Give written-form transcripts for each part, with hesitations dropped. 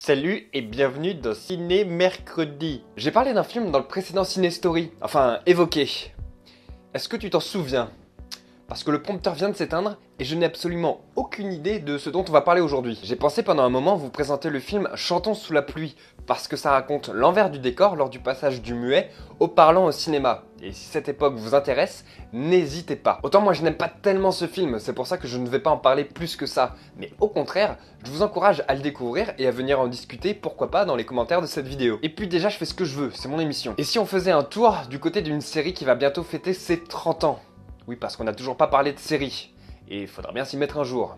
Salut et bienvenue dans Ciné Mercredi. J'ai parlé d'un film dans le précédent Ciné Story, enfin évoqué. Est-ce que tu t'en souviens? Parce que le prompteur vient de s'éteindre et je n'ai absolument aucune idée de ce dont on va parler aujourd'hui. J'ai pensé pendant un moment vous présenter le film Chantons sous la pluie, parce que ça raconte l'envers du décor lors du passage du muet au parlant au cinéma. Et si cette époque vous intéresse, n'hésitez pas. Autant moi je n'aime pas tellement ce film, c'est pour ça que je ne vais pas en parler plus que ça. Mais au contraire, je vous encourage à le découvrir et à venir en discuter, pourquoi pas, dans les commentaires de cette vidéo. Et puis déjà je fais ce que je veux, c'est mon émission. Et si on faisait un tour du côté d'une série qui va bientôt fêter ses 30 ans? Oui, parce qu'on n'a toujours pas parlé de série. Et il faudra bien s'y mettre un jour.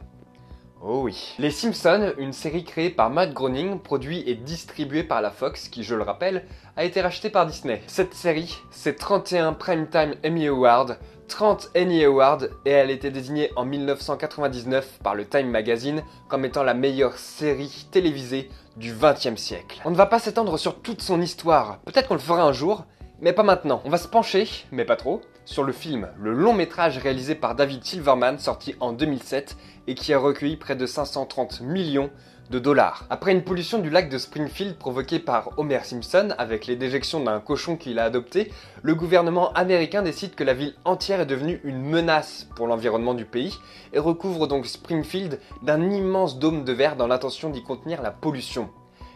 Oh oui. Les Simpsons, une série créée par Matt Groening, produit et distribuée par la Fox, qui, je le rappelle, a été rachetée par Disney. Cette série, c'est 31 Primetime Emmy Awards, 30 Annie Awards, et elle a été désignée en 1999 par le Time Magazine comme étant la meilleure série télévisée du XXe siècle. On ne va pas s'étendre sur toute son histoire, peut-être qu'on le fera un jour, mais pas maintenant. On va se pencher, mais pas trop, sur le film, le long métrage réalisé par David Silverman, sorti en 2007 et qui a recueilli près de 530 millions de dollars. Après une pollution du lac de Springfield provoquée par Homer Simpson avec les déjections d'un cochon qu'il a adopté, le gouvernement américain décide que la ville entière est devenue une menace pour l'environnement du pays et recouvre donc Springfield d'un immense dôme de verre dans l'intention d'y contenir la pollution.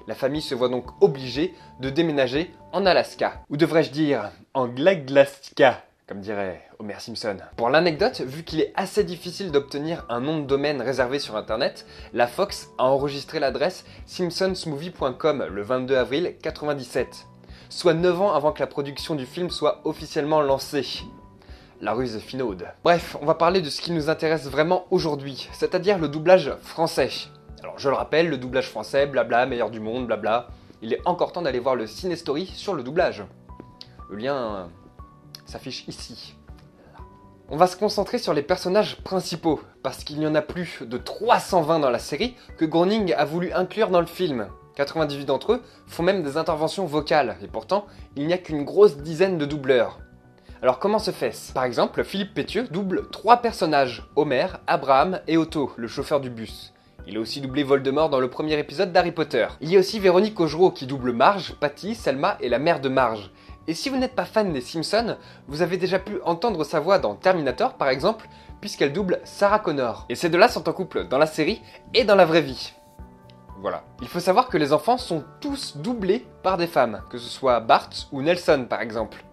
La famille se voit donc obligée de déménager en Alaska. Ou devrais-je dire, en Glaglasca, comme dirait Homer Simpson. Pour l'anecdote, vu qu'il est assez difficile d'obtenir un nom de domaine réservé sur internet, la Fox a enregistré l'adresse simpsonsmovie.com le 22 avril 1997, soit 9 ans avant que la production du film soit officiellement lancée. La ruse finaude. Bref, on va parler de ce qui nous intéresse vraiment aujourd'hui, c'est-à-dire le doublage français. Alors je le rappelle, le doublage français, blabla, meilleur du monde, blabla, il est encore temps d'aller voir le Ciné Story sur le doublage. Le lien s'affiche ici. On va se concentrer sur les personnages principaux, parce qu'il y en a plus de 320 dans la série que Groening a voulu inclure dans le film. 98 d'entre eux font même des interventions vocales, et pourtant, il n'y a qu'une grosse dizaine de doubleurs. Alors comment se fait-ce? Par exemple, Philippe Pétieux double 3 personnages, Homer, Abraham et Otto, le chauffeur du bus. Il a aussi doublé Voldemort dans le premier épisode d'Harry Potter. Il y a aussi Véronique Augereau qui double Marge, Patty, Selma et la mère de Marge. Et si vous n'êtes pas fan des Simpsons, vous avez déjà pu entendre sa voix dans Terminator par exemple, puisqu'elle double Sarah Connor. Et ces deux-là sont en couple dans la série et dans la vraie vie. Voilà. Il faut savoir que les enfants sont tous doublés par des femmes, que ce soit Bart ou Nelson par exemple.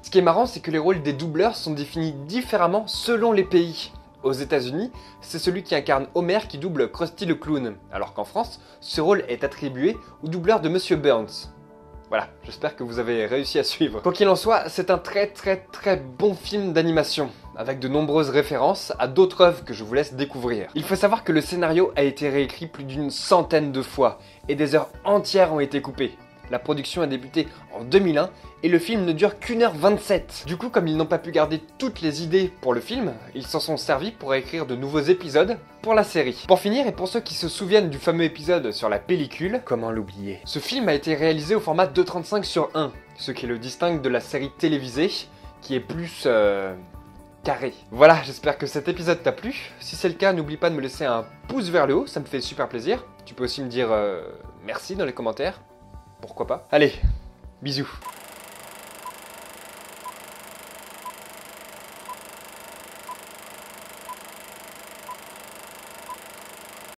Ce qui est marrant, c'est que les rôles des doubleurs sont définis différemment selon les pays. Aux États-Unis, c'est celui qui incarne Homer qui double Krusty le Clown, alors qu'en France, ce rôle est attribué au doubleur de Monsieur Burns. Voilà, j'espère que vous avez réussi à suivre. Quoi qu'il en soit, c'est un très bon film d'animation, avec de nombreuses références à d'autres œuvres que je vous laisse découvrir. Il faut savoir que le scénario a été réécrit plus d'une centaine de fois, et des heures entières ont été coupées. La production a débuté en 2001 et le film ne dure qu'1h27. Du coup, comme ils n'ont pas pu garder toutes les idées pour le film, ils s'en sont servis pour écrire de nouveaux épisodes pour la série. Pour finir, et pour ceux qui se souviennent du fameux épisode sur la pellicule, comment l'oublier? Ce film a été réalisé au format 2,35:1, ce qui le distingue de la série télévisée, qui est plus carré. Voilà, j'espère que cet épisode t'a plu. Si c'est le cas, n'oublie pas de me laisser un pouce vers le haut, ça me fait super plaisir. Tu peux aussi me dire merci dans les commentaires. Pourquoi pas? Allez, bisous.